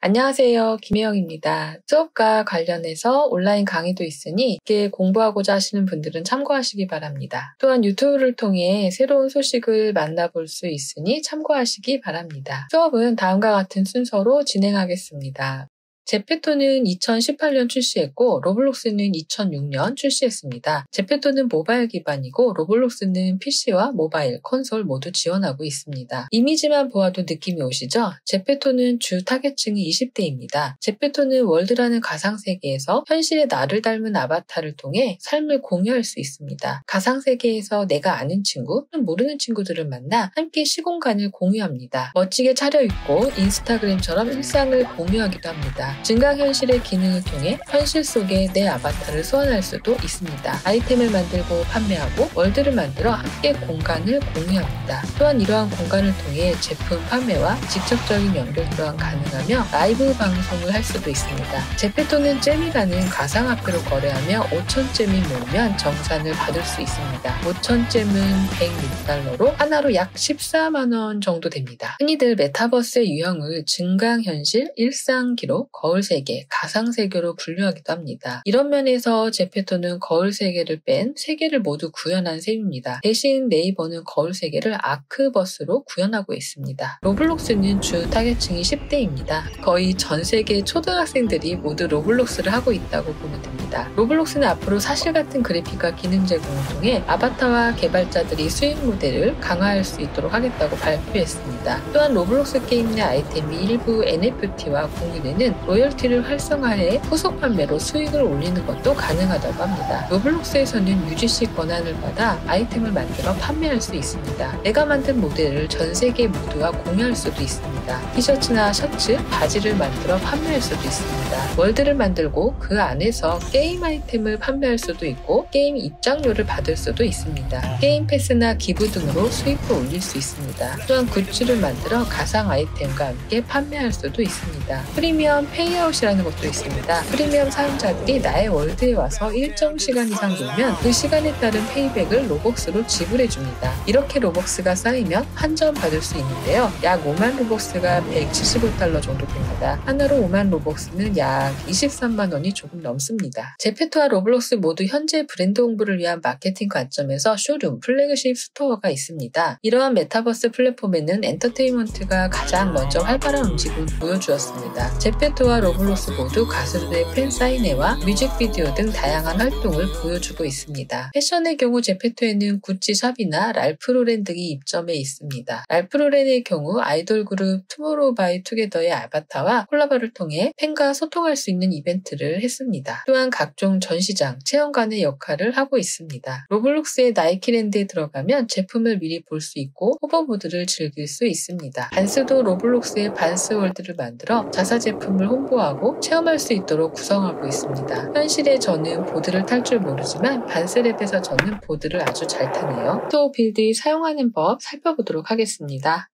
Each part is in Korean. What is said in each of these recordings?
안녕하세요. 김혜영입니다. 수업과 관련해서 온라인 강의도 있으니 이게 공부하고자 하시는 분들은 참고하시기 바랍니다. 또한 유튜브를 통해 새로운 소식을 만나볼 수 있으니 참고하시기 바랍니다. 수업은 다음과 같은 순서로 진행하겠습니다. 제페토는 2018년 출시했고 로블록스는 2006년 출시했습니다. 제페토는 모바일 기반이고 로블록스는 PC와 모바일, 콘솔 모두 지원하고 있습니다. 이미지만 보아도 느낌이 오시죠? 제페토는 주 타겟층이 20대입니다. 제페토는 월드라는 가상세계에서 현실의 나를 닮은 아바타를 통해 삶을 공유할 수 있습니다. 가상세계에서 내가 아는 친구 또는 모르는 친구들을 만나 함께 시공간을 공유합니다. 멋지게 차려입고 인스타그램처럼 일상을 공유하기도 합니다. 증강현실의 기능을 통해 현실 속에 내 아바타를 소환할 수도 있습니다. 아이템을 만들고 판매하고 월드를 만들어 함께 공간을 공유합니다. 또한 이러한 공간을 통해 제품 판매와 직접적인 연결 또한 가능하며 라이브 방송을 할 수도 있습니다. 제페토는 잼이라는 가상화폐로 거래하며 5,000잼이 모이면 정산을 받을 수 있습니다. 5,000잼은 106달러로 하나로 약 14만원 정도 됩니다. 흔히들 메타버스의 유형을 증강현실, 일상기록, 거울세계, 가상세계로 분류하기도 합니다. 이런 면에서 제페토는 거울세계를 뺀 세계를 모두 구현한 셈입니다. 대신 네이버는 거울세계를 아크버스로 구현하고 있습니다. 로블록스는 주 타겟층이 10대입니다. 거의 전 세계 초등학생들이 모두 로블록스를 하고 있다고 보면 됩니다. 로블록스는 앞으로 사실같은 그래픽과 기능 제공을 통해 아바타와 개발자들이 수익 모델을 강화할 수 있도록 하겠다고 발표했습니다. 또한 로블록스 게임 내 아이템이 일부 NFT와 공유되는 로열티를 활성화해 후속 판매로 수익을 올리는 것도 가능하다고 합니다. 로블록스에서는 UGC 권한을 받아 아이템을 만들어 판매할 수 있습니다. 내가 만든 모델을 전 세계 모두와 공유할 수도 있습니다. 티셔츠나 셔츠, 바지를 만들어 판매할 수도 있습니다. 월드를 만들고 그 안에서 게임 아이템을 판매할 수도 있고 게임 입장료를 받을 수도 있습니다. 게임 패스나 기부 등으로 수익을 올릴 수 있습니다. 또한 굿즈를 만들어 가상 아이템과 함께 판매할 수도 있습니다. 프리미엄 페이아웃이라는 것도 있습니다. 프리미엄 사용자들이 나의 월드에 와서 일정 시간 이상 놀면 그 시간에 따른 페이백을 로벅스로 지불해줍니다. 이렇게 로벅스가 쌓이면 한 점 받을 수 있는데요. 약 5만 로벅스가 175달러 정도 됩니다. 하나로 5만 로벅스는 약 23만 원이 조금 넘습니다. 제페토와 로블록스 모두 현재 브랜드 홍보를 위한 마케팅 관점에서 쇼룸, 플래그십 스토어가 있습니다. 이러한 메타버스 플랫폼에는 엔터테인먼트가 가장 먼저 활발한 움직임을 보여주었습니다. 제페토와 로블록스 모두 가수들의 팬 사인회와 뮤직비디오 등 다양한 활동을 보여주고 있습니다. 패션의 경우 제페토에는 구찌 샵이나 랄프 로렌 등이 입점해 있습니다. 랄프 로렌의 경우 아이돌 그룹 투모로우 바이 투게더의 아바타와 콜라보를 통해 팬과 소통할 수 있는 이벤트를 했습니다. 또한 각종 전시장, 체험관의 역할을 하고 있습니다. 로블록스의 나이키랜드에 들어가면 제품을 미리 볼 수 있고 호버보드를 즐길 수 있습니다. 반스도 로블록스의 반스월드를 만들어 자사 제품을 홍보하고 체험할 수 있도록 구성하고 있습니다. 현실에 저는 보드를 탈 줄 모르지만 반스랩에서 저는 보드를 아주 잘 타네요. 또 빌드잇 사용하는 법 살펴보도록 하겠습니다.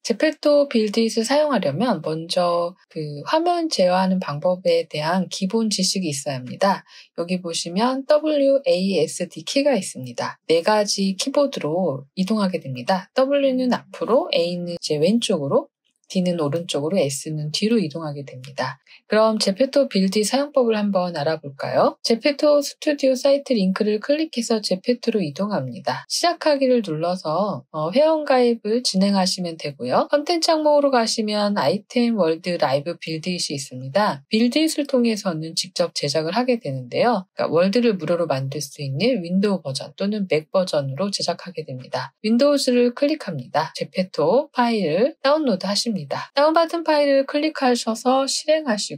제페토 빌드잇을 사용하려면 먼저 화면 제어하는 방법에 대한 기본 지식이 있어야 합니다. 여기 보시면 WASD 키가 있습니다. 4가지 키보드로 이동하게 됩니다. W는 앞으로, A는 이제 왼쪽으로, D는 오른쪽으로, S는 뒤로 이동하게 됩니다. 그럼 제페토 빌드잇 사용법을 한번 알아볼까요? 제페토 스튜디오 사이트 링크를 클릭해서 제페토로 이동합니다. 시작하기를 눌러서 회원가입을 진행하시면 되고요. 컨텐츠 항목으로 가시면 아이템, 월드, 라이브, 빌드잇이 있습니다. 빌드잇을 통해서는 직접 제작을 하게 되는데요. 그러니까 월드를 무료로 만들 수 있는 윈도우 버전 또는 맥 버전으로 제작하게 됩니다. 윈도우즈를 클릭합니다. 제페토 파일을 다운로드 하십니다. 다운받은 파일을 클릭하셔서 실행하시고요.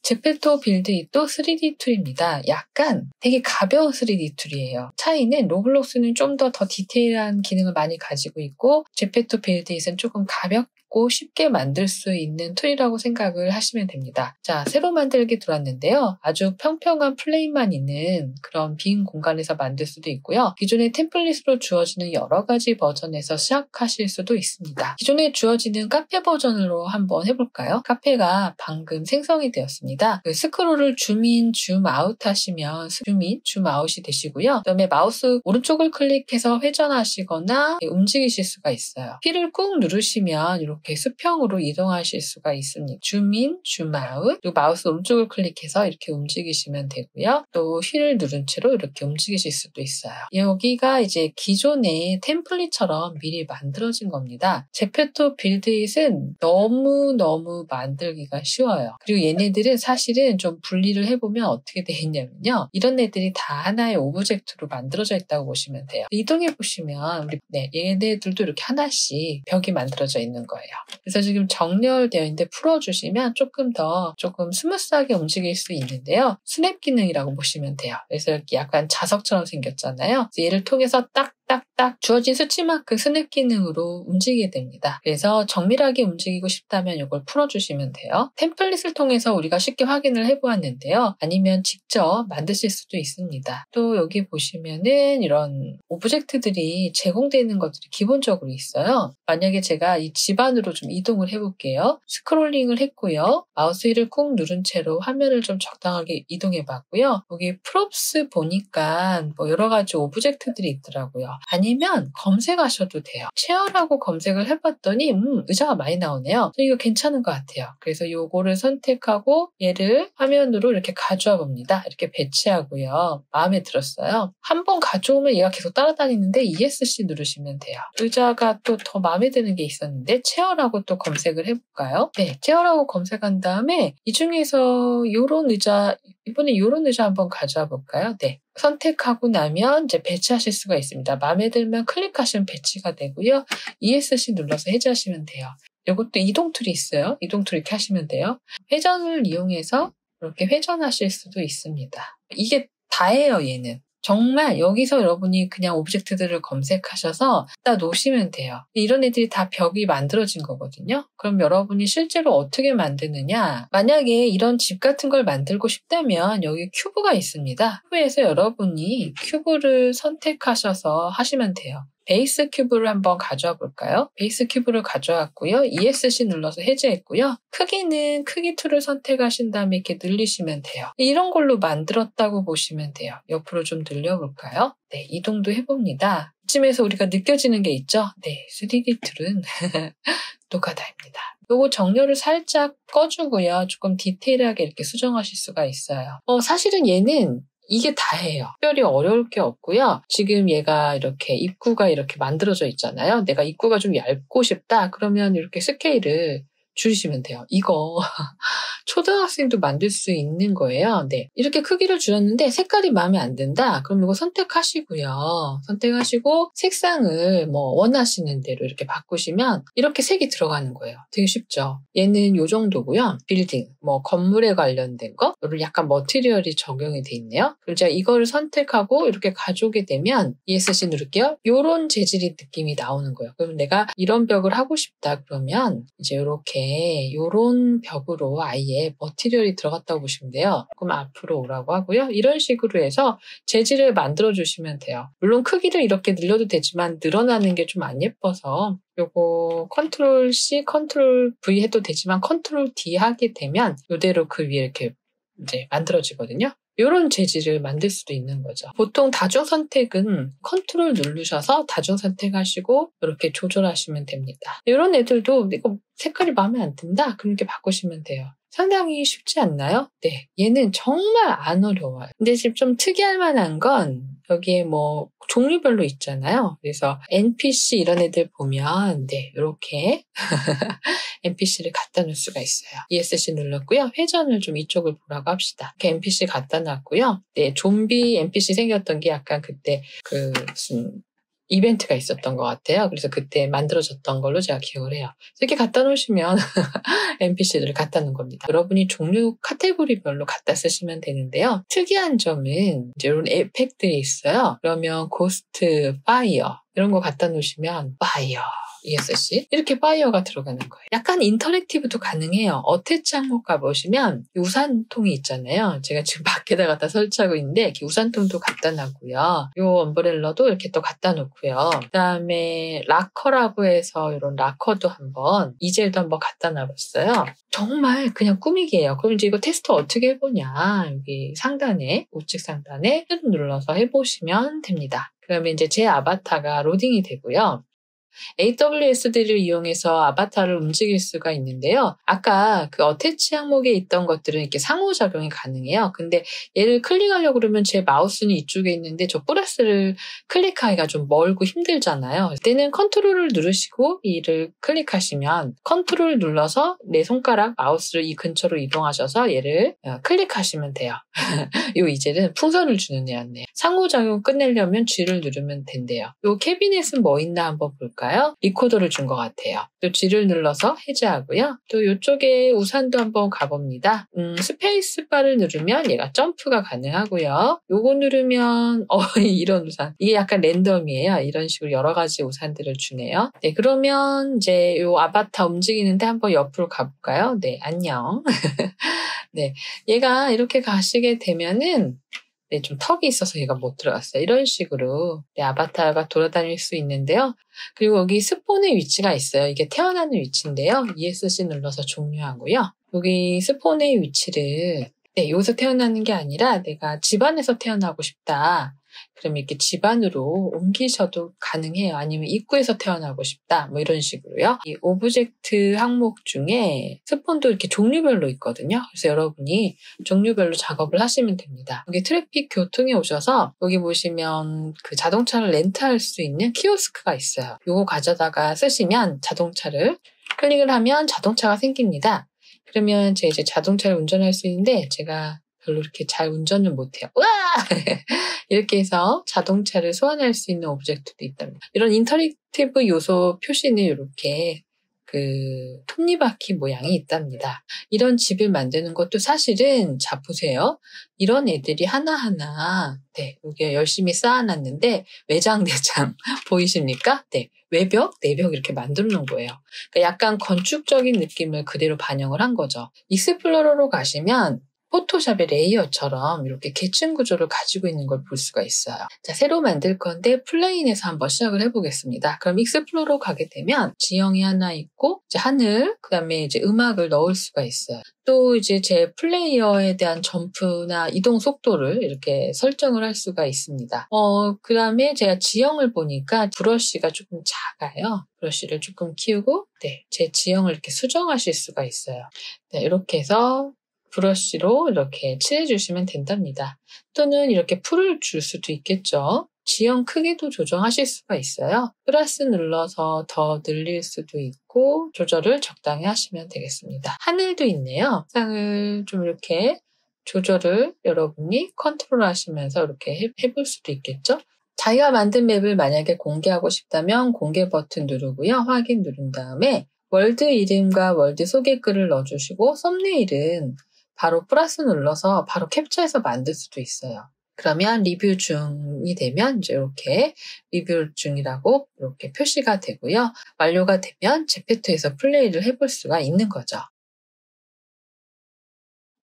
제페토 빌드잇도 3D 툴입니다. 약간 되게 가벼운 3D 툴이에요. 차이는 로블록스는 좀 더 디테일한 기능을 많이 가지고 있고 제페토 빌드잇은 조금 가볍고 쉽게 만들 수 있는 툴이라고 생각을 하시면 됩니다. 자, 새로 만들기 들어왔는데요. 아주 평평한 플레인만 있는 그런 빈 공간에서 만들 수도 있고요. 기존의 템플릿으로 주어지는 여러 가지 버전에서 시작하실 수도 있습니다. 기존에 주어지는 카페 버전으로 한번 해볼까요? 카페가 방금 생성이 되었습니다. 스크롤을 줌인, 줌아웃 하시면 줌인, 줌아웃이 되시고요. 그다음에 마우스 오른쪽을 클릭해서 회전하시거나 움직이실 수가 있어요. 키를 꾹 누르시면 이렇게 이렇게 수평으로 이동하실 수가 있습니다. 줌인, 줌아웃, 그리고 마우스 오른쪽을 클릭해서 이렇게 움직이시면 되고요. 또 휠을 누른 채로 이렇게 움직이실 수도 있어요. 여기가 이제 기존의 템플릿처럼 미리 만들어진 겁니다. 제페토 빌드잇은 너무너무 만들기가 쉬워요. 그리고 얘네들은 사실은 좀 분리를 해보면 어떻게 되어 있냐면요. 이런 애들이 다 하나의 오브젝트로 만들어져 있다고 보시면 돼요. 이동해 보시면 얘네들도 이렇게 하나씩 벽이 만들어져 있는 거예요. 그래서 지금 정렬되어 있는데 풀어주시면 조금 스무스하게 움직일 수 있는데요. 스냅 기능이라고 보시면 돼요. 그래서 이렇게 약간 자석처럼 생겼잖아요. 얘를 통해서 딱딱딱 주어진 수치만큼 스냅 기능으로 움직이게 됩니다. 그래서 정밀하게 움직이고 싶다면 이걸 풀어주시면 돼요. 템플릿을 통해서 우리가 쉽게 확인을 해보았는데요. 아니면 직접 만드실 수도 있습니다. 또 여기 보시면은 이런 오브젝트들이 제공되는 것들이 기본적으로 있어요. 만약에 제가 이 집안으로 좀 이동을 해볼게요. 스크롤링을 했고요. 마우스 휠을 꾹 누른 채로 화면을 좀 적당하게 이동해 봤고요. 여기 프롭스 보니까 뭐 여러 가지 오브젝트들이 있더라고요. 아니면 검색하셔도 돼요. 체어라고 검색을 해봤더니 의자가 많이 나오네요. 이거 괜찮은 것 같아요. 그래서 요거를 선택하고 얘를 화면으로 이렇게 가져와 봅니다. 이렇게 배치하고요. 마음에 들었어요. 한번 가져오면 얘가 계속 따라다니는데 ESC 누르시면 돼요. 의자가 또 더 마음에 드는 게 있었는데 체어라고 또 검색을 해볼까요? 네, 체어라고 검색한 다음에 이 중에서 요런 의자, 이번에 요런 의자 한번 가져와 볼까요? 네. 선택하고 나면 이제 배치하실 수가 있습니다. 마음에 들면 클릭하시면 배치가 되고요. ESC 눌러서 해제하시면 돼요. 이것도 이동 툴이 있어요. 이동 툴 이렇게 하시면 돼요. 회전을 이용해서 이렇게 회전하실 수도 있습니다. 이게 다예요, 얘는. 정말 여기서 여러분이 그냥 오브젝트들을 검색하셔서 딱 놓으시면 돼요. 이런 애들이 다 벽이 만들어진 거거든요. 그럼 여러분이 실제로 어떻게 만드느냐? 만약에 이런 집 같은 걸 만들고 싶다면 여기 큐브가 있습니다. 큐브에서 여러분이 큐브를 선택하셔서 하시면 돼요. 베이스 큐브를 한번 가져와 볼까요? 베이스 큐브를 가져왔고요. ESC 눌러서 해제했고요. 크기는 크기 툴을 선택하신 다음에 이렇게 늘리시면 돼요. 이런 걸로 만들었다고 보시면 돼요. 옆으로 좀 늘려볼까요? 네, 이동도 해봅니다. 이쯤에서 우리가 느껴지는 게 있죠? 네, 3D 툴은 노가다입니다. 요거 정렬을 살짝 꺼주고요. 조금 디테일하게 이렇게 수정하실 수가 있어요. 사실은 얘는 이게 다예요. 특별히 어려울 게 없고요. 지금 얘가 이렇게 입구가 이렇게 만들어져 있잖아요. 내가 입구가 좀 얇고 싶다. 그러면 이렇게 스케일을 줄이시면 돼요. 이거 초등학생도 만들 수 있는 거예요. 네, 이렇게 크기를 줄였는데 색깔이 마음에 안 든다. 그럼 이거 선택하시고요. 선택하시고 색상을 뭐 원하시는 대로 이렇게 바꾸시면 이렇게 색이 들어가는 거예요. 되게 쉽죠. 얘는 요 정도고요. 빌딩, 뭐 건물에 관련된 거, 요를 약간 머티리얼이 적용이 돼 있네요. 그럼 제가 이거를 선택하고 이렇게 가져오게 되면 ESC 누를게요. 요런 재질의 느낌이 나오는 거예요. 그럼 내가 이런 벽을 하고 싶다 그러면 이제 요런 벽으로 아예 머티리얼이 들어갔다고 보시면 돼요. 그럼 앞으로 오라고 하고요. 이런 식으로 해서 재질을 만들어 주시면 돼요. 물론 크기를 이렇게 늘려도 되지만 늘어나는 게 좀 안 예뻐서 요거 컨트롤 C, 컨트롤 V 해도 되지만 컨트롤 D 하게 되면 이대로 그 위에 이렇게 이제 만들어지거든요. 이런 재질을 만들 수도 있는 거죠. 보통 다중 선택은 컨트롤 누르셔서 다중 선택하시고 이렇게 조절하시면 됩니다. 이런 애들도 이거 색깔이 마음에 안 든다? 그럼 이렇게 바꾸시면 돼요. 상당히 쉽지 않나요? 네, 얘는 정말 안 어려워요. 근데 지금 좀 특이할 만한 건 여기에 뭐 종류별로 있잖아요. 그래서 NPC 이런 애들 보면 네, 이렇게 NPC를 갖다 놓을 수가 있어요. ESC 눌렀고요. 회전을 좀 이쪽을 보라고 합시다. 이렇게 NPC 갖다 놨고요. 네, 좀비 NPC 생겼던 게 약간 그때 무슨 이벤트가 있었던 것 같아요. 그래서 그때 만들어졌던 걸로 제가 기억을 해요. 이렇게 갖다 놓으시면 NPC들을 갖다 놓은 겁니다. 여러분이 종류 카테고리별로 갖다 쓰시면 되는데요. 특이한 점은 이제 이런 에펙트들이 있어요. 그러면 고스트, 파이어 이런 거 갖다 놓으시면 파이어 ESC 이렇게 파이어가 들어가는 거예요. 약간 인터랙티브도 가능해요. 어태치 항목 가보시면 우산통이 있잖아요. 제가 지금 밖에다 갖다 설치하고 있는데 이렇게 우산통도 갖다 놨고요. 요 엄브렐러도 이렇게 또 갖다 놓고요. 그 다음에 락커라고 해서 이런 락커도 한번 이젤도 한번 갖다 놔봤어요. 정말 그냥 꾸미기예요. 그럼 이제 이거 테스트 어떻게 해보냐. 여기 상단에 우측 상단에 눌러서 해보시면 됩니다. 그러면 이제 제 아바타가 로딩이 되고요. AWS들을 이용해서 아바타를 움직일 수가 있는데요. 아까 그 어태치 항목에 있던 것들은 이렇게 상호작용이 가능해요. 근데 얘를 클릭하려고 그러면 제 마우스는 이쪽에 있는데 저 플러스를 클릭하기가 좀 멀고 힘들잖아요. 그때는 컨트롤을 누르시고 이를 클릭하시면 컨트롤을 눌러서 내 손가락 마우스를 이 근처로 이동하셔서 얘를 클릭하시면 돼요. 요 이제는 풍선을 주는 애였네요. 상호작용 끝내려면 G를 누르면 된대요. 요 캐비넷은 뭐 있나 한번 볼까요? 리코더를 준 것 같아요. 또 G를 눌러서 해제하고요. 또 이쪽에 우산도 한번 가봅니다. 스페이스바를 누르면 얘가 점프가 가능하고요. 요거 누르면 이런 우산. 이게 약간 랜덤이에요. 이런 식으로 여러 가지 우산들을 주네요. 네, 그러면 이제 요 아바타 움직이는데 한번 옆으로 가볼까요? 네, 안녕. 네, 얘가 이렇게 가시게 되면은 네, 좀 턱이 있어서 얘가 못 들어갔어요. 이런 식으로 네, 아바타가 돌아다닐 수 있는데요. 그리고 여기 스폰의 위치가 있어요. 이게 태어나는 위치인데요. ESC 눌러서 종료하고요. 여기 스폰의 위치를 네, 여기서 태어나는 게 아니라 내가 집안에서 태어나고 싶다. 그럼 이렇게 집안으로 옮기셔도 가능해요. 아니면 입구에서 태어나고 싶다. 뭐 이런 식으로요. 이 오브젝트 항목 중에 스폰도 이렇게 종류별로 있거든요. 그래서 여러분이 종류별로 작업을 하시면 됩니다. 여기 트래픽 교통에 오셔서 여기 보시면 그 자동차를 렌트할 수 있는 키오스크가 있어요. 요거 가져다가 쓰시면 자동차를 클릭을 하면 자동차가 생깁니다. 그러면 제 이제 자동차를 운전할 수 있는데 제가 별로 이렇게 잘 운전을 못해요. 우와! 이렇게 해서 자동차를 소환할 수 있는 오브젝트도 있답니다. 이런 인터랙티브 요소 표시는 이렇게 그 톱니바퀴 모양이 있답니다. 이런 집을 만드는 것도 사실은 자 보세요. 이런 애들이 하나하나 네, 이게 열심히 쌓아놨는데 외장 내장 보이십니까? 네. 외벽, 내벽 이렇게 만들어 놓은 거예요. 그러니까 약간 건축적인 느낌을 그대로 반영을 한 거죠. 익스플로러로 가시면 포토샵의 레이어처럼 이렇게 계층 구조를 가지고 있는 걸 볼 수가 있어요. 자, 새로 만들 건데 플레인에서 한번 시작을 해보겠습니다. 그럼 익스플로러 가게 되면 지형이 하나 있고 이제 하늘, 그다음에 이제 음악을 넣을 수가 있어요. 또 이제 제 플레이어에 대한 점프나 이동 속도를 이렇게 설정을 할 수가 있습니다. 그다음에 제가 지형을 보니까 브러쉬가 조금 작아요. 브러쉬를 조금 키우고 네, 제 지형을 이렇게 수정하실 수가 있어요. 네, 이렇게 해서 브러쉬로 이렇게 칠해주시면 된답니다. 또는 이렇게 풀을 줄 수도 있겠죠. 지형 크기도 조정하실 수가 있어요. 플러스 눌러서 더 늘릴 수도 있고 조절을 적당히 하시면 되겠습니다. 하늘도 있네요. 색상을 좀 이렇게 조절을 여러분이 컨트롤 하시면서 이렇게 해볼 수도 있겠죠. 자기가 만든 맵을 만약에 공개하고 싶다면 공개 버튼 누르고요. 확인 누른 다음에 월드 이름과 월드 소개글을 넣어주시고 썸네일은 바로 플러스 눌러서 바로 캡처해서 만들 수도 있어요. 그러면 리뷰 중이 되면 이제 이렇게 리뷰 중이라고 이렇게 표시가 되고요. 완료가 되면 제페토에서 플레이를 해볼 수가 있는 거죠.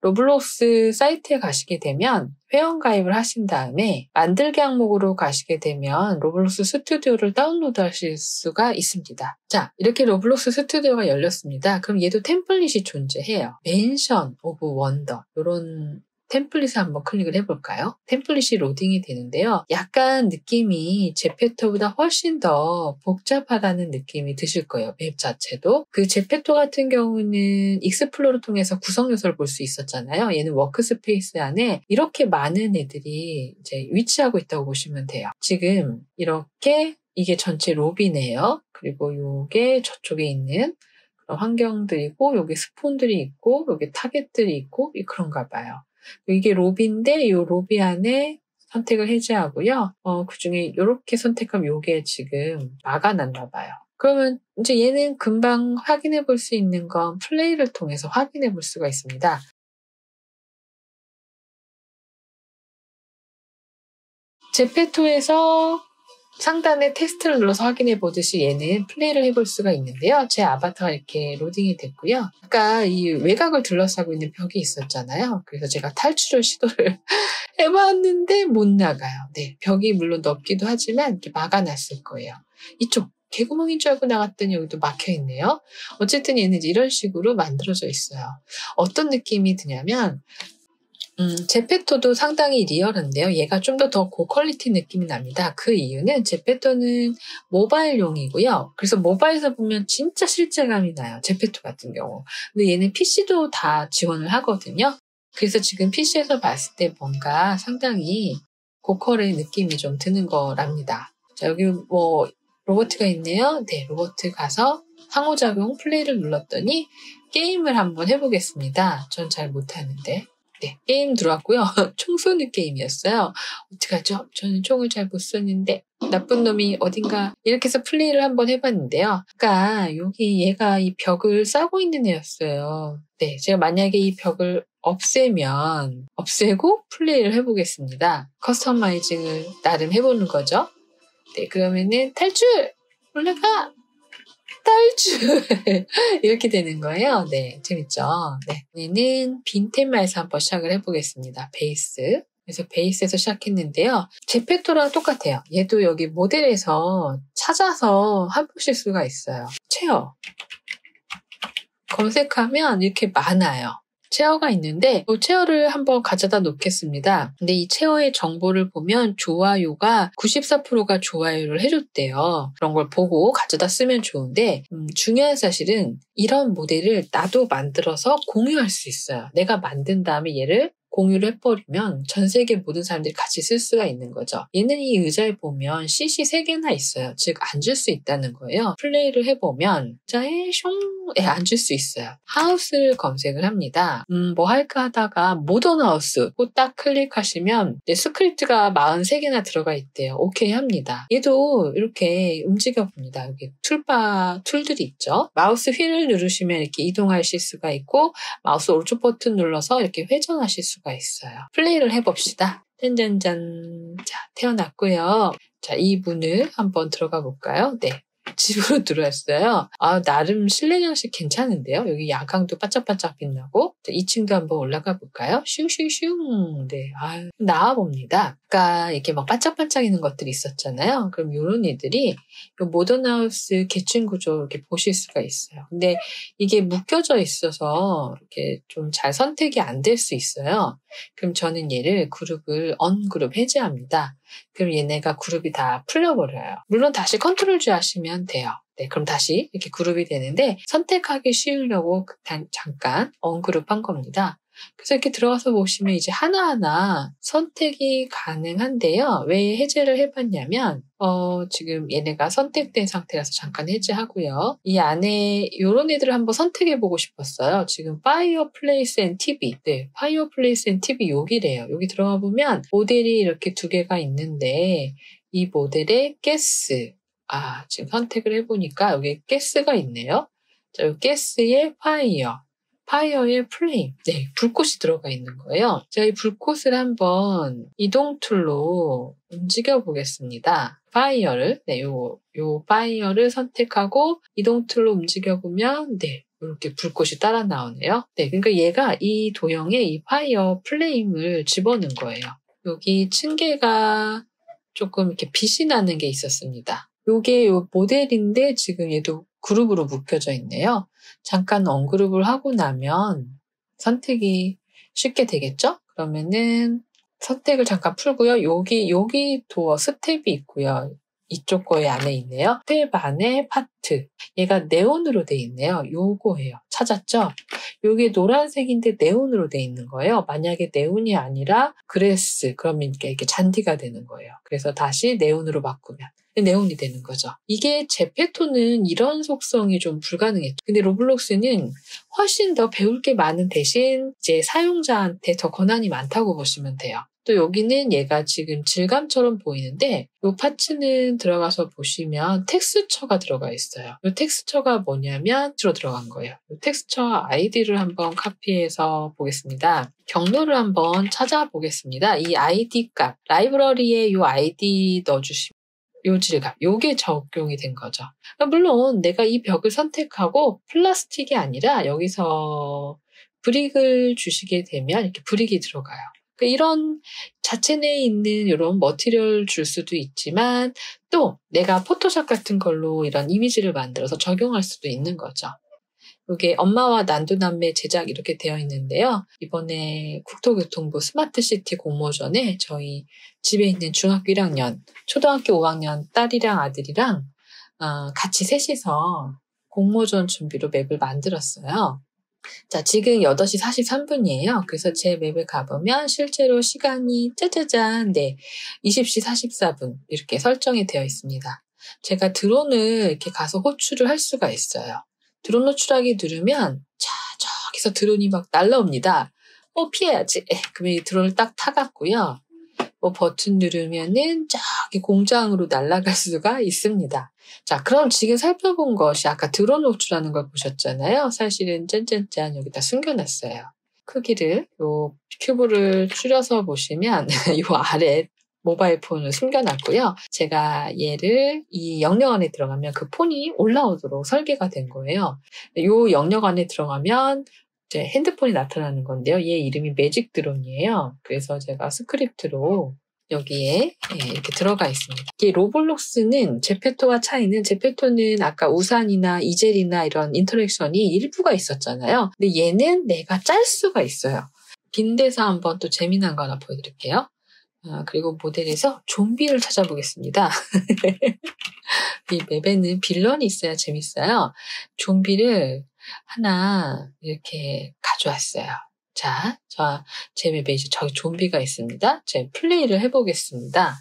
로블록스 사이트에 가시게 되면 회원가입을 하신 다음에 만들기 항목으로 가시게 되면 로블록스 스튜디오를 다운로드 하실 수가 있습니다. 자, 이렇게 로블록스 스튜디오가 열렸습니다. 그럼 얘도 템플릿이 존재해요. 맨션 오브 원더 이런 템플릿을 한번 클릭을 해볼까요? 템플릿이 로딩이 되는데요. 약간 느낌이 제페토보다 훨씬 더 복잡하다는 느낌이 드실 거예요. 맵 자체도. 그 제페토 같은 경우는 익스플로러 통해서 구성 요소를 볼 수 있었잖아요. 얘는 워크스페이스 안에 이렇게 많은 애들이 이제 위치하고 있다고 보시면 돼요. 지금 이렇게 이게 전체 로비네요. 그리고 요게 저쪽에 있는 그런 환경들이고 여기 스폰들이 있고 여기 타겟들이 있고 그런가 봐요. 이게 로비인데 이 로비 안에 선택을 해제하고요. 그 중에 이렇게 선택하면 이게 지금 막아놨나 봐요. 그러면 이제 얘는 금방 확인해 볼 수 있는 건 플레이를 통해서 확인해 볼 수가 있습니다. 제페토에서 상단에 테스트를 눌러서 확인해 보듯이 얘는 플레이를 해볼 수가 있는데요. 제 아바타가 이렇게 로딩이 됐고요. 아까 이 외곽을 둘러싸고 있는 벽이 있었잖아요. 그래서 제가 탈출을 시도를 해봤는데 못 나가요. 네, 벽이 물론 넓기도 하지만 이렇게 막아놨을 거예요. 이쪽 개구멍인 줄 알고 나갔더니 여기도 막혀있네요. 어쨌든 얘는 이런 식으로 만들어져 있어요. 어떤 느낌이 드냐면 제페토도 상당히 리얼한데요. 얘가 좀 더 고퀄리티 느낌이 납니다. 그 이유는 제페토는 모바일용이고요. 그래서 모바일에서 보면 진짜 실제감이 나요. 제페토 같은 경우. 근데 얘는 PC도 다 지원을 하거든요. 그래서 지금 PC에서 봤을 때 뭔가 상당히 고퀄의 느낌이 좀 드는 거랍니다. 자, 여기 뭐 로버트가 있네요. 네, 로버트 가서 상호작용 플레이를 눌렀더니 게임을 한번 해보겠습니다. 전 잘 못하는데. 네, 게임 들어왔고요. 총 쏘는 게임이었어요. 어떡하죠? 저는 총을 잘 못 쏘는데 나쁜 놈이 어딘가 이렇게 해서 플레이를 한번 해봤는데요. 그러니까 여기 얘가 이 벽을 싸고 있는 애였어요. 네, 제가 만약에 이 벽을 없애고 플레이를 해보겠습니다. 커스터마이징을 나름 해보는 거죠. 네, 그러면은 탈출! 올라가! 탈출! 이렇게 되는 거예요. 네, 재밌죠? 네. 얘는 빈테마에서 한번 시작을 해보겠습니다. 베이스. 그래서 베이스에서 시작했는데요. 제페토랑 똑같아요. 얘도 여기 모델에서 찾아서 해보실 수가 있어요. 체어. 검색하면 이렇게 많아요. 체어가 있는데 이 체어를 한번 가져다 놓겠습니다. 근데 이 체어의 정보를 보면 좋아요가 94%가 좋아요를 해줬대요. 그런 걸 보고 가져다 쓰면 좋은데 중요한 사실은 이런 모델을 나도 만들어서 공유할 수 있어요. 내가 만든 다음에 얘를 공유를 해버리면 전 세계 모든 사람들이 같이 쓸 수가 있는 거죠. 얘는 이 의자에 보면 CC 3개나 있어요. 즉 앉을 수 있다는 거예요. 플레이를 해보면 의자에 숑에 앉을 수 있어요. 하우스를 검색을 합니다. 뭐 할까 하다가 모던 하우스 딱 클릭하시면 스크립트가 43개나 들어가 있대요. 오케이 합니다. 얘도 이렇게 움직여 봅니다. 여기 툴들이 있죠. 마우스 휠을 누르시면 이렇게 이동하실 수가 있고 마우스 오른쪽 버튼 눌러서 이렇게 회전하실 수가 있어요. 플레이를 해봅시다. 짠짠짠. 자, 태어났고요. 자, 이 문을 한번 들어가 볼까요? 네. 집으로 들어왔어요. 아, 나름 실내 장식 괜찮은데요? 여기 야광도 반짝반짝 빛나고. 2층도 한번 올라가 볼까요? 슝슝슝. 네. 아, 나와봅니다. 아까 이렇게 막 반짝반짝이는 것들이 있었잖아요. 그럼 이런 애들이 이 모던하우스 계층 구조 이렇게 보실 수가 있어요. 근데 이게 묶여져 있어서 이렇게 좀 잘 선택이 안 될 수 있어요. 그럼 저는 얘를 그룹을 언그룹 해제합니다. 그럼 얘네가 그룹이 다 풀려버려요. 물론 다시 컨트롤 G 하시면 돼요. 네, 그럼 다시 이렇게 그룹이 되는데 선택하기 쉬우려고 잠깐 언그룹 한 겁니다. 그래서 이렇게 들어가서 보시면 이제 하나하나 선택이 가능한데요. 왜 해제를 해봤냐면 지금 얘네가 선택된 상태라서 잠깐 해제하고요. 이 안에 이런 애들을 한번 선택해보고 싶었어요. 지금 파이어플레이스 앤 TV. 네, 파이어플레이스 앤 TV 여기래요. 여기 들어가 보면 모델이 이렇게 2개가 있는데 이 모델에 가스. 지금 선택을 해보니까 여기 가스가 있네요. 자, 여기 가스에 파이어의 플레임. 네, 불꽃이 들어가 있는 거예요. 제가 이 불꽃을 한번 이동 툴로 움직여 보겠습니다. 파이어를, 네, 요 파이어를 선택하고 이동 툴로 움직여 보면, 네, 이렇게 불꽃이 따라 나오네요. 네, 그러니까 얘가 이 도형에 이 파이어 플레임을 집어넣은 거예요. 여기 층계가 조금 이렇게 빛이 나는 게 있었습니다. 요게 요 모델인데 지금 얘도 그룹으로 묶여져 있네요. 잠깐 언그룹을 하고 나면 선택이 쉽게 되겠죠? 그러면은 선택을 잠깐 풀고요. 여기 도어 스텝이 있고요. 이쪽 거에 안에 있네요. 스텝 안에 파트. 얘가 네온으로 돼 있네요. 요거예요. 찾았죠? 요게 노란색인데 네온으로 돼 있는 거예요. 만약에 네온이 아니라 그레스, 그러면 이렇게 잔디가 되는 거예요. 그래서 다시 네온으로 바꾸면 네온이 되는 거죠. 이게 제페토는 이런 속성이 좀 불가능했죠. 근데 로블록스는 훨씬 더 배울 게 많은 대신 이제 사용자한테 더 권한이 많다고 보시면 돼요. 또 여기는 얘가 지금 질감처럼 보이는데 이 파츠는 들어가서 보시면 텍스처가 들어가 있어요. 이 텍스처가 뭐냐면 들어간 거예요. 이 텍스처 아이디를 한번 카피해서 보겠습니다. 경로를 한번 찾아보겠습니다. 이 아이디 값, 라이브러리에 이 아이디 넣어주시면 요 질감, 요게 적용이 된 거죠. 물론 내가 이 벽을 선택하고 플라스틱이 아니라 여기서 브릭을 주시게 되면 이렇게 브릭이 들어가요. 그러니까 이런 자체 내에 있는 이런 머티리얼 줄 수도 있지만 또 내가 포토샵 같은 걸로 이런 이미지를 만들어서 적용할 수도 있는 거죠. 이게 엄마와 난도남매 제작 이렇게 되어 있는데요. 이번에 국토교통부 스마트시티 공모전에 저희 집에 있는 중학교 1학년, 초등학교 5학년 딸이랑 아들이랑 같이 셋이서 공모전 준비로 맵을 만들었어요. 자, 지금 8시 43분이에요. 그래서 제 맵에 가보면 실제로 시간이 짜자잔, 20시 44분 이렇게 설정이 되어 있습니다. 제가 드론을 이렇게 가서 호출을 할 수가 있어요. 드론 호출하기 누르면 저기서 드론이 막 날라옵니다. 피해야지. 그러면 이 드론을 딱 타갔고요. 버튼 누르면은 저기 공장으로 날아갈 수가 있습니다. 자, 그럼 지금 살펴본 것이 아까 드론 호출하는 걸 보셨잖아요. 사실은 짠짠짠 여기다 숨겨놨어요. 크기를 큐브를 줄여서 보시면 요 아래 모바일 폰을 숨겨놨고요. 제가 얘를 이 영역 안에 들어가면 그 폰이 올라오도록 설계가 된 거예요. 요 영역 안에 들어가면 이제 핸드폰이 나타나는 건데요. 얘 이름이 매직 드론이에요. 그래서 제가 스크립트로 여기에 이렇게 들어가 있습니다. 이 로블록스는 제페토와 차이는, 제페토는 아까 우산이나 이젤이나 이런 인터랙션이 일부가 있었잖아요. 근데 얘는 내가 짤 수가 있어요. 빈대서 한번 또 재미난 거 하나 보여드릴게요. 그리고 모델에서 좀비를 찾아보겠습니다. 이 맵에는 빌런이 있어야 재밌어요. 좀비를 하나 이렇게 가져왔어요. 자, 제 맵에 이제 저기 좀비가 있습니다. 제가 플레이를 해보겠습니다.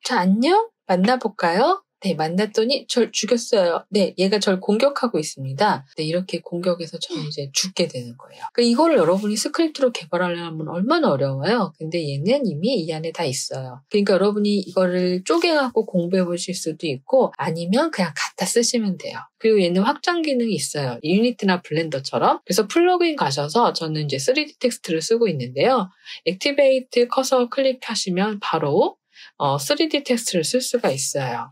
자, 안녕? 만나볼까요? 네, 만났더니 절 죽였어요. 네, 얘가 절 공격하고 있습니다. 네, 이렇게 공격해서 저는 이제 죽게 되는 거예요. 그러니까 이거를 여러분이 스크립트로 개발하려면 얼마나 어려워요. 근데 얘는 이미 이 안에 다 있어요. 그러니까 여러분이 이거를 쪼개갖고 공부해 보실 수도 있고 아니면 그냥 갖다 쓰시면 돼요. 그리고 얘는 확장 기능이 있어요. 유니티나 블렌더처럼. 그래서 플러그인 가셔서 저는 이제 3D 텍스트를 쓰고 있는데요. 액티베이트 커서 클릭하시면 바로 3D 텍스트를 쓸 수가 있어요.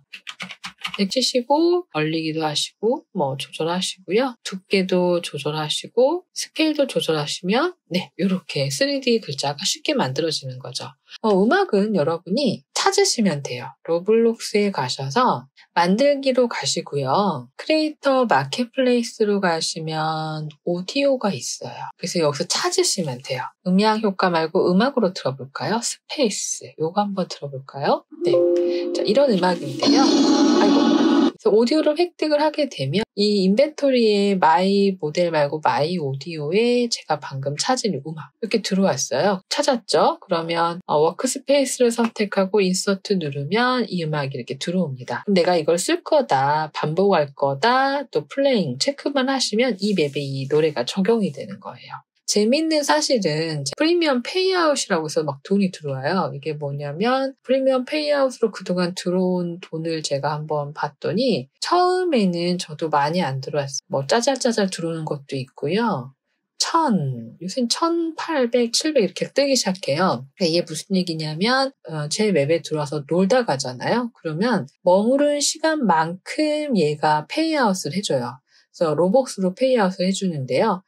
치시고 벌리기도 하시고 조절하시고요. 두께도 조절하시고 스케일도 조절하시면 이렇게 3D 글자가 쉽게 만들어지는 거죠. 음악은 여러분이 찾으시면 돼요. 로블록스에 가셔서 만들기로 가시고요. 크리에이터 마켓플레이스로 가시면 오디오가 있어요. 그래서 여기서 찾으시면 돼요. 음향 효과 말고 음악으로 들어볼까요? 스페이스. 요거 한번 들어볼까요? 네. 자, 이런 음악인데요. 그래서 오디오를 획득을 하게 되면 이 인벤토리에 마이 모델 말고 마이 오디오에 제가 방금 찾은 음악 이렇게 들어왔어요. 찾았죠? 그러면 워크스페이스를 선택하고 인서트 누르면 이 음악이 이렇게 들어옵니다. 내가 이걸 쓸 거다, 반복할 거다, 또 플레잉 체크만 하시면 이 맵에 이 노래가 적용이 되는 거예요. 재밌는 사실은 프리미엄 페이아웃이라고 해서 막 돈이 들어와요. 이게 뭐냐면 프리미엄 페이아웃으로 그동안 들어온 돈을 제가 한번 봤더니 처음에는 저도 많이 안 들어왔어요. 짜잘짜잘 들어오는 것도 있고요. 요새는 1,800, 700 이렇게 뜨기 시작해요. 이게 무슨 얘기냐면 제 맵에 들어와서 놀다 가잖아요. 그러면 머무른 시간만큼 얘가 페이아웃을 해줘요. 그래서 로벅스로 페이아웃을 해주는데요.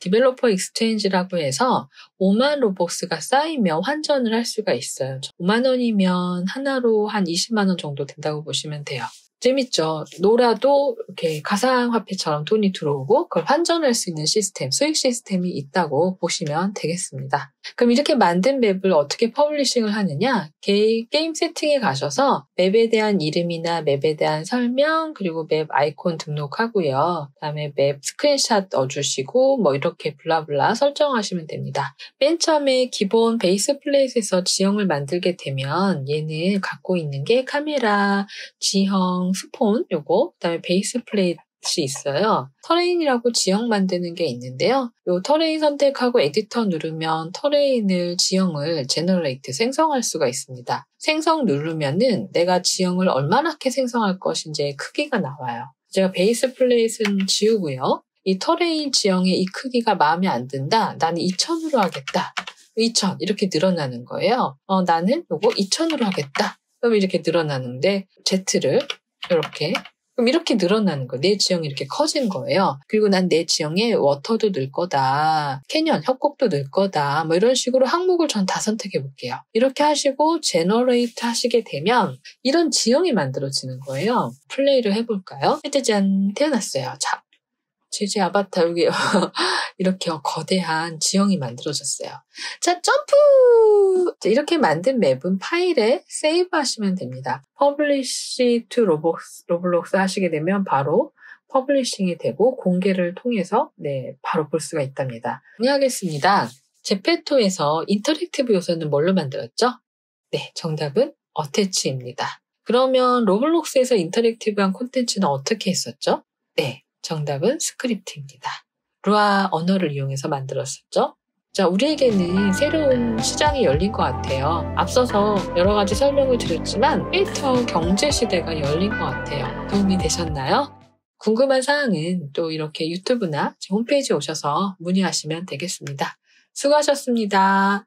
디벨로퍼 익스체인지라고 해서 5만 로벅스가 쌓이면 환전을 할 수가 있어요. 5만 원이면 하나로 한 20만 원 정도 된다고 보시면 돼요. 재밌죠? 놀아도 이렇게 가상화폐처럼 돈이 들어오고 그걸 환전할 수 있는 시스템, 수익 시스템이 있다고 보시면 되겠습니다. 그럼 이렇게 만든 맵을 어떻게 퍼블리싱을 하느냐? 게임 세팅에 가셔서 맵에 대한 이름이나 맵에 대한 설명, 그리고 맵 아이콘 등록하고요. 그다음에 맵 스크린샷 넣어주시고 이렇게 블라블라 설정하시면 됩니다. 맨 처음에 기본 베이스 플레이트에서 지형을 만들게 되면 얘는 갖고 있는 게 카메라, 지형, 스폰 요거, 그다음에 베이스 플레이트 있어요. 터레인이라고 지형 만드는 게 있는데요. 요 터레인 선택하고 에디터 누르면 터레인을 지형을 제너레이트 생성할 수가 있습니다. 생성 누르면은 내가 지형을 얼마나 크게 생성할 것인지의 크기가 나와요. 제가 베이스 플레이트는 지우고요. 이 터레인 지형의 이 크기가 마음에 안 든다. 나는 2000으로 하겠다. 2000 이렇게 늘어나는 거예요. 나는 요거 2000으로 하겠다. 그럼 이렇게 늘어나는데 Z를 이렇게 늘어나는 거예요. 내 지형이 이렇게 커진 거예요. 그리고 난 내 지형에 워터도 넣을 거다. 캐년, 협곡도 넣을 거다. 이런 식으로 항목을 전 다 선택해 볼게요. 이렇게 하시고 제너레이트 하시게 되면 이런 지형이 만들어지는 거예요. 플레이를 해볼까요? 짜잔, 태어났어요. 자, 제 아바타 여기 이렇게 거대한 지형이 만들어졌어요. 자, 점프! 자, 이렇게 만든 맵은 파일에 세이브 하시면 됩니다. Publish to Roblox 하시게 되면 바로 퍼블리싱이 되고 공개를 통해서 바로 볼 수가 있답니다. 정리하겠습니다. 제페토에서 인터랙티브 요소는 뭘로 만들었죠? 네, 정답은 어태치입니다. 그러면 로블록스에서 인터랙티브한 콘텐츠는 어떻게 했었죠? 네, 정답은 스크립트입니다. 루아 언어를 이용해서 만들었었죠. 자, 우리에게는 새로운 시장이 열린 것 같아요. 앞서서 여러 가지 설명을 드렸지만 크리에이터 경제 시대가 열린 것 같아요. 도움이 되셨나요? 궁금한 사항은 또 이렇게 유튜브나 제 홈페이지에 오셔서 문의하시면 되겠습니다. 수고하셨습니다.